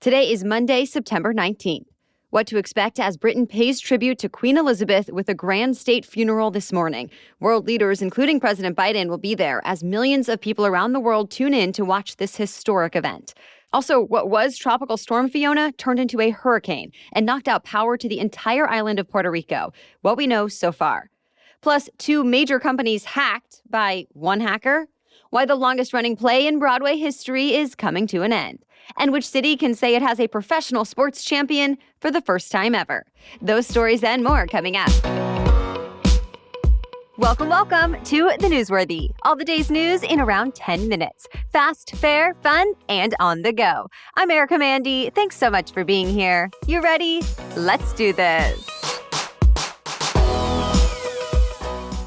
Today is Monday, September 19th. What to expect as Britain pays tribute to Queen Elizabeth with a grand state funeral this morning. World leaders, including President Biden, will be there as millions of people around the world tune in to watch this historic event. Also, what was Tropical Storm Fiona turned into a hurricane and knocked out power to the entire island of Puerto Rico. What we know so far. Plus, 2 major companies hacked by one hacker. Why the longest-running play in Broadway history is coming to an end. And which city can say it has a professional sports champion for the first time ever. Those stories and more coming up. Welcome to The Newsworthy. All the day's news in around 10 minutes. Fast, fair, fun, and on the go. I'm Erica Mandy. Thanks so much for being here. You ready? Let's do this.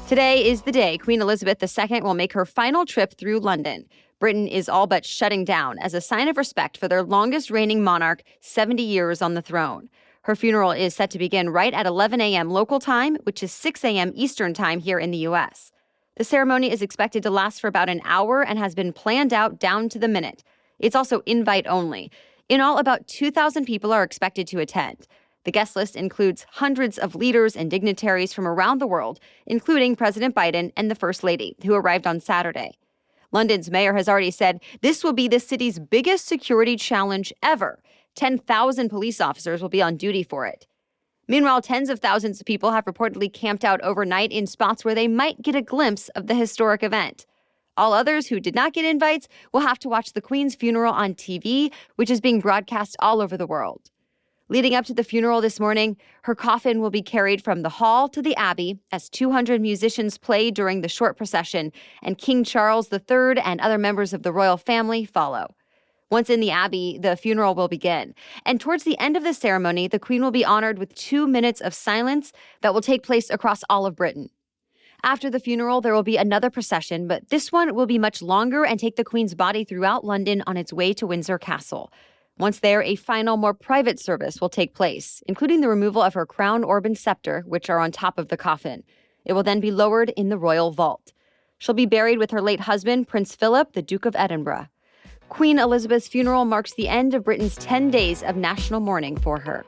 Today is the day Queen Elizabeth II will make her final trip through London. Britain is all but shutting down as a sign of respect for their longest reigning monarch, 70 years on the throne. Her funeral is set to begin right at 11 a.m. local time, which is 6 a.m. Eastern time here in the U.S. The ceremony is expected to last for about an hour and has been planned out down to the minute. It's also invite only. In all, about 2,000 people are expected to attend. The guest list includes hundreds of leaders and dignitaries from around the world, including President Biden and the First Lady, who arrived on Saturday. London's mayor has already said this will be the city's biggest security challenge ever. 10,000 police officers will be on duty for it. Meanwhile, tens of thousands of people have reportedly camped out overnight in spots where they might get a glimpse of the historic event. All others who did not get invites will have to watch the Queen's funeral on TV, which is being broadcast all over the world. Leading up to the funeral this morning, her coffin will be carried from the hall to the Abbey as 200 musicians play during the short procession, and King Charles III and other members of the royal family follow. Once in the Abbey, the funeral will begin. And towards the end of the ceremony, the Queen will be honored with 2 minutes of silence that will take place across all of Britain. After the funeral, there will be another procession, but this one will be much longer and take the Queen's body throughout London on its way to Windsor Castle. Once there, a final, more private service will take place, including the removal of her crown, orb, and scepter, which are on top of the coffin. It will then be lowered in the royal vault. She'll be buried with her late husband, Prince Philip, the Duke of Edinburgh. Queen Elizabeth's funeral marks the end of Britain's 10 days of national mourning for her.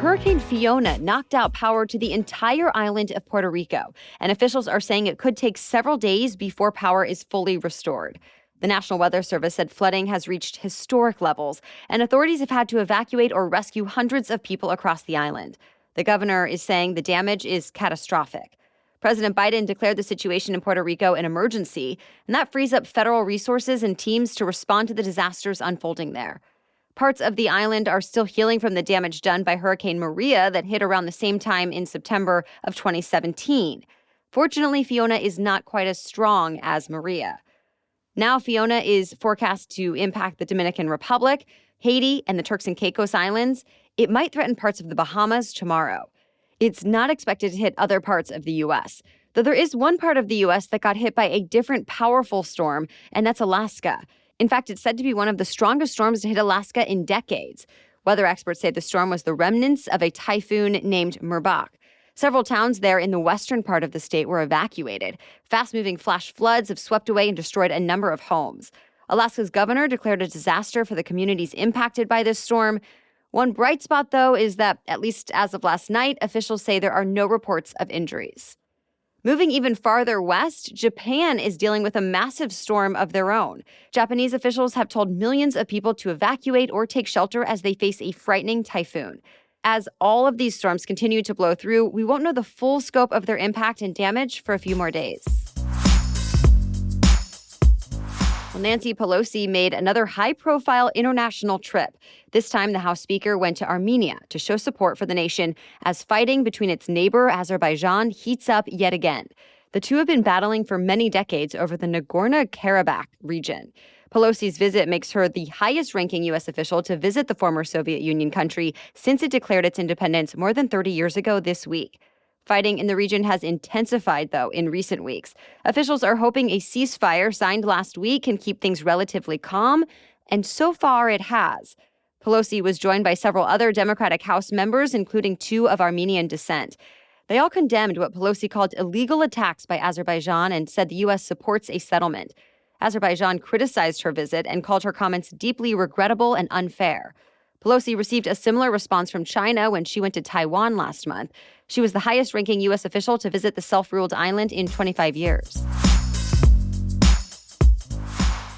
Hurricane Fiona knocked out power to the entire island of Puerto Rico, and officials are saying it could take several days before power is fully restored. The National Weather Service said flooding has reached historic levels, and authorities have had to evacuate or rescue hundreds of people across the island. The governor is saying the damage is catastrophic. President Biden declared the situation in Puerto Rico an emergency, and that frees up federal resources and teams to respond to the disasters unfolding there. Parts of the island are still healing from the damage done by Hurricane Maria that hit around the same time in September of 2017. Fortunately, Fiona is not quite as strong as Maria. Now, Fiona is forecast to impact the Dominican Republic, Haiti, and the Turks and Caicos Islands. It might threaten parts of the Bahamas tomorrow. It's not expected to hit other parts of the U.S., though there is one part of the U.S. that got hit by a different powerful storm, and that's Alaska. In fact, it's said to be one of the strongest storms to hit Alaska in decades. Weather experts say the storm was the remnants of a typhoon named Merbok. Several towns there in the western part of the state were evacuated. Fast-moving flash floods have swept away and destroyed a number of homes. Alaska's governor declared a disaster for the communities impacted by this storm. One bright spot, though, is that, at least as of last night, officials say there are no reports of injuries. Moving even farther west, Japan is dealing with a massive storm of their own. Japanese officials have told millions of people to evacuate or take shelter as they face a frightening typhoon. As all of these storms continue to blow through, we won't know the full scope of their impact and damage for a few more days. Well, Nancy Pelosi made another high-profile international trip. This time, the House Speaker went to Armenia to show support for the nation as fighting between its neighbor, Azerbaijan, heats up yet again. The two have been battling for many decades over the Nagorno-Karabakh region. Pelosi's visit makes her the highest-ranking U.S. official to visit the former Soviet Union country since it declared its independence more than 30 years ago this week. Fighting in the region has intensified, though, in recent weeks. Officials are hoping a ceasefire signed last week can keep things relatively calm, and so far it has. Pelosi was joined by several other Democratic House members, including 2 of Armenian descent. They all condemned what Pelosi called illegal attacks by Azerbaijan and said the U.S. supports a settlement. Azerbaijan criticized her visit and called her comments deeply regrettable and unfair. Pelosi received a similar response from China when she went to Taiwan last month. She was the highest-ranking U.S. official to visit the self-ruled island in 25 years.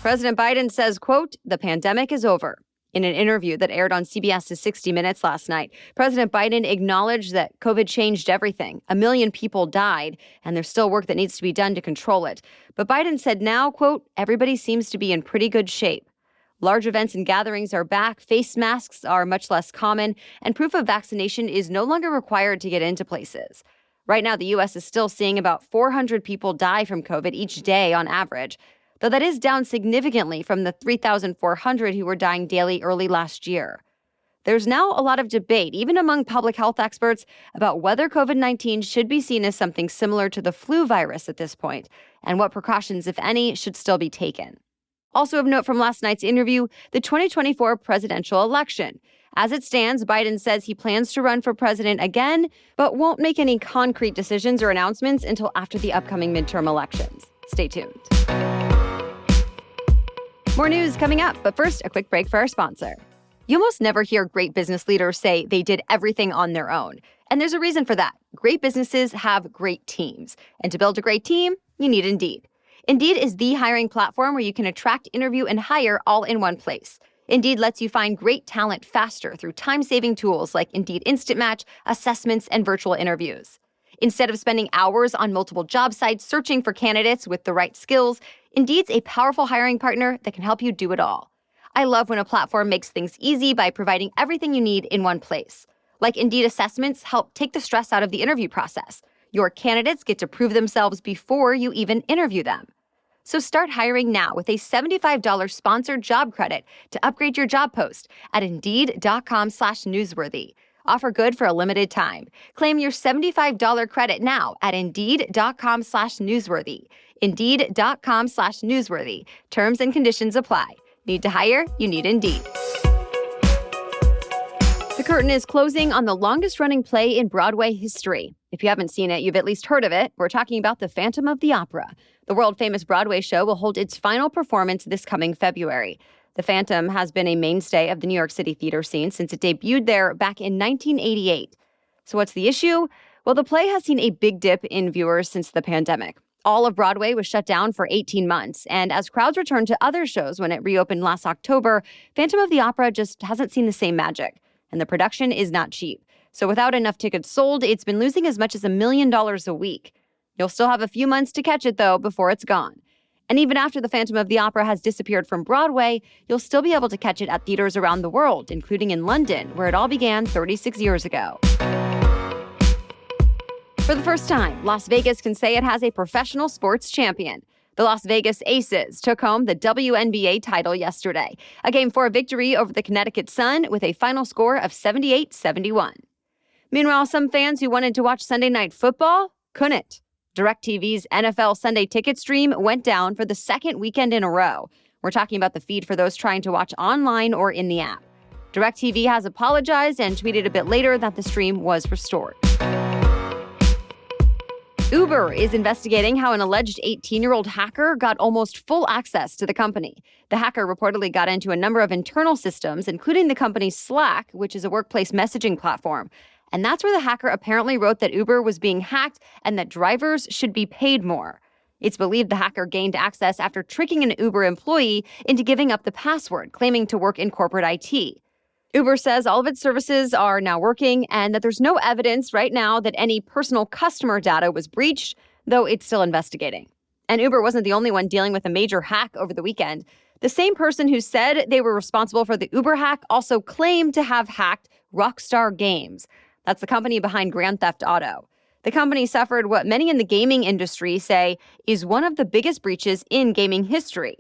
President Biden says, quote, "The pandemic is over." In an interview that aired on CBS's 60 Minutes last night, President Biden acknowledged that COVID changed everything. 1 million people died, and there's still work that needs to be done to control it. But Biden said now, quote, "Everybody seems to be in pretty good shape." Large events and gatherings are back, face masks are much less common, and proof of vaccination is no longer required to get into places. Right now, the U.S. is still seeing about 400 people die from COVID each day on average, though that is down significantly from the 3,400 who were dying daily early last year. There's now a lot of debate, even among public health experts, about whether COVID-19 should be seen as something similar to the flu virus at this point, and what precautions, if any, should still be taken. Also of note from last night's interview, the 2024 presidential election. As it stands, Biden says he plans to run for president again, but won't make any concrete decisions or announcements until after the upcoming midterm elections. Stay tuned. More news coming up, but first, a quick break for our sponsor. You almost never hear great business leaders say they did everything on their own. And there's a reason for that. Great businesses have great teams. And to build a great team, you need Indeed. Indeed is the hiring platform where you can attract, interview, and hire all in one place. Indeed lets you find great talent faster through time-saving tools like Indeed Instant Match, assessments, and virtual interviews. Instead of spending hours on multiple job sites searching for candidates with the right skills, Indeed's a powerful hiring partner that can help you do it all. I love when a platform makes things easy by providing everything you need in one place. Like Indeed assessments help take the stress out of the interview process. Your candidates get to prove themselves before you even interview them. So start hiring now with a $75 sponsored job credit to upgrade your job post at Indeed.com/newsworthy. Offer good for a limited time. Claim your $75 credit now at Indeed.com/newsworthy. Indeed.com/newsworthy. Terms and conditions apply. Need to hire? You need Indeed. The curtain is closing on the longest-running play in Broadway history. If you haven't seen it, you've at least heard of it. We're talking about The Phantom of the Opera. The world-famous Broadway show will hold its final performance this coming February. The Phantom has been a mainstay of the New York City theater scene since it debuted there back in 1988. So what's the issue? Well, the play has seen a big dip in viewers since the pandemic. All of Broadway was shut down for 18 months, and as crowds returned to other shows when it reopened last October, Phantom of the Opera just hasn't seen the same magic. And the production is not cheap. So without enough tickets sold, it's been losing as much as $1 million a week. You'll still have a few months to catch it, though, before it's gone. And even after The Phantom of the Opera has disappeared from Broadway, you'll still be able to catch it at theaters around the world, including in London, where it all began 36 years ago. For the first time, Las Vegas can say it has a professional sports champion. The Las Vegas Aces took home the WNBA title yesterday, a Game 4 victory over the Connecticut Sun with a final score of 78-71. Meanwhile, some fans who wanted to watch Sunday Night Football couldn't. DirecTV's NFL Sunday Ticket stream went down for the second weekend in a row. We're talking about the feed for those trying to watch online or in the app. DirecTV has apologized and tweeted a bit later that the stream was restored. Uber is investigating how an alleged 18-year-old hacker got almost full access to the company. The hacker reportedly got into a number of internal systems, including the company's Slack, which is a workplace messaging platform. And that's where the hacker apparently wrote that Uber was being hacked and that drivers should be paid more. It's believed the hacker gained access after tricking an Uber employee into giving up the password, claiming to work in corporate IT. Uber says all of its services are now working and that there's no evidence right now that any personal customer data was breached, though it's still investigating. And Uber wasn't the only one dealing with a major hack over the weekend. The same person who said they were responsible for the Uber hack also claimed to have hacked Rockstar Games. That's the company behind Grand Theft Auto. The company suffered what many in the gaming industry say is one of the biggest breaches in gaming history.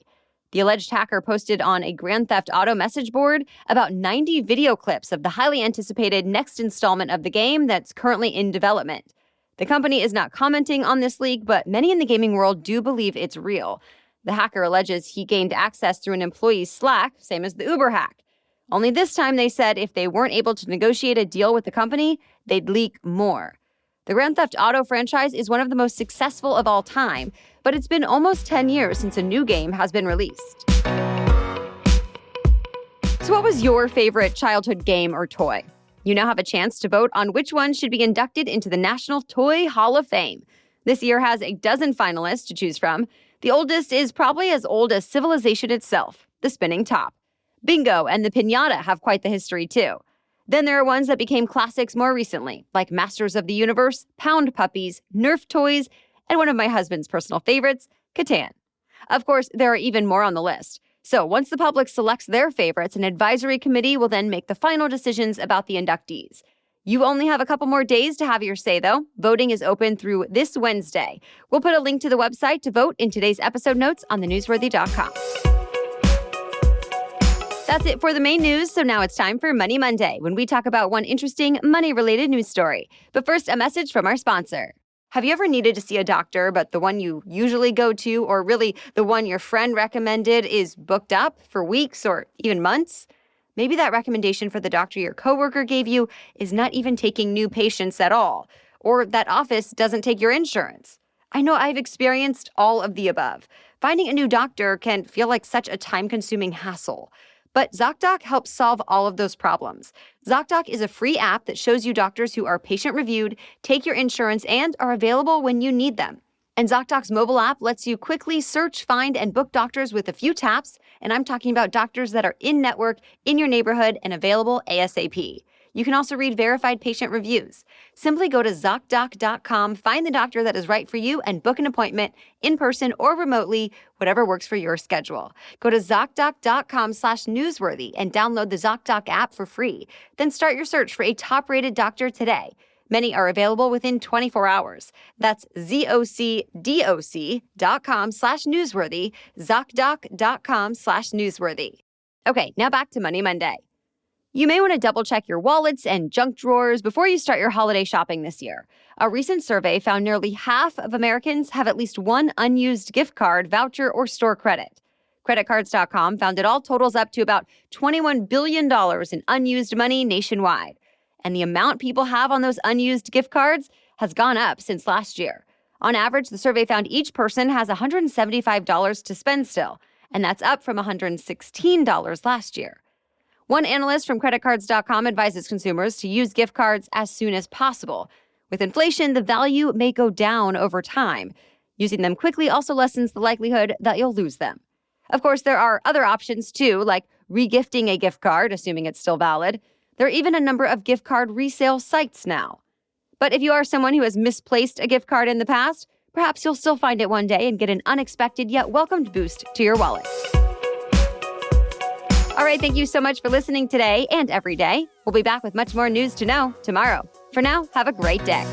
The alleged hacker posted on a Grand Theft Auto message board about 90 video clips of the highly anticipated next installment of the game that's currently in development. The company is not commenting on this leak, but many in the gaming world do believe it's real. The hacker alleges he gained access through an employee's Slack, same as the Uber hack. Only this time they said if they weren't able to negotiate a deal with the company, they'd leak more. The Grand Theft Auto franchise is one of the most successful of all time, but it's been almost 10 years since a new game has been released. So what was your favorite childhood game or toy? You now have a chance to vote on which one should be inducted into the National Toy Hall of Fame. This year has a dozen finalists to choose from. The oldest is probably as old as civilization itself, the spinning top. Bingo and the piñata have quite the history too. Then there are ones that became classics more recently, like Masters of the Universe, Pound Puppies, Nerf toys, and one of my husband's personal favorites, Catan. Of course, there are even more on the list. So once the public selects their favorites, an advisory committee will then make the final decisions about the inductees. You only have a couple more days to have your say, though. Voting is open through this Wednesday. We'll put a link to the website to vote in today's episode notes on thenewsworthy.com. That's it for the main news, so now it's time for Money Monday, when we talk about one interesting money-related news story. But first, a message from our sponsor. Have you ever needed to see a doctor, but the one you usually go to, or really the one your friend recommended, is booked up for weeks or even months? Maybe that recommendation for the doctor your coworker gave you is not even taking new patients at all, or that office doesn't take your insurance. I know I've experienced all of the above. Finding a new doctor can feel like such a time-consuming hassle. But ZocDoc helps solve all of those problems. ZocDoc is a free app that shows you doctors who are patient-reviewed, take your insurance, and are available when you need them. And ZocDoc's mobile app lets you quickly search, find, and book doctors with a few taps, and I'm talking about doctors that are in-network, in your neighborhood, and available ASAP. You can also read verified patient reviews. Simply go to ZocDoc.com, find the doctor that is right for you, and book an appointment in person or remotely, whatever works for your schedule. Go to ZocDoc.com/newsworthy and download the ZocDoc app for free. Then start your search for a top-rated doctor today. Many are available within 24 hours. That's ZocDoc.com/newsworthy, ZocDoc.com/newsworthy. Okay, now back to Money Monday. You may want to double-check your wallets and junk drawers before you start your holiday shopping this year. A recent survey found nearly half of Americans have at least one unused gift card, voucher, or store credit. Creditcards.com found it all totals up to about $21 billion in unused money nationwide. And the amount people have on those unused gift cards has gone up since last year. On average, the survey found each person has $175 to spend still, and that's up from $116 last year. One analyst from creditcards.com advises consumers to use gift cards as soon as possible. With inflation, the value may go down over time. Using them quickly also lessens the likelihood that you'll lose them. Of course, there are other options too, like regifting a gift card, assuming it's still valid. There are even a number of gift card resale sites now. But if you are someone who has misplaced a gift card in the past, perhaps you'll still find it one day and get an unexpected yet welcomed boost to your wallet. All right, thank you so much for listening today and every day. We'll be back with much more news to know tomorrow. For now, have a great day.